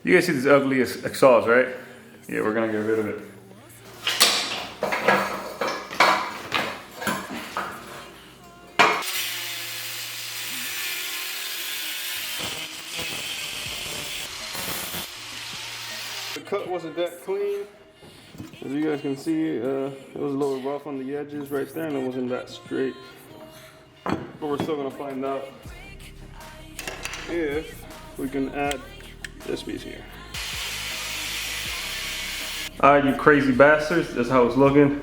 You guys see this ugly exhaust, right? Yeah, we're gonna get rid of it. The cut wasn't that clean. As you guys can see, it was a little rough on the edges right there, and it wasn't that straight. But we're still gonna find out if we can add this piece here. Alright, you crazy bastards, that's how it's looking.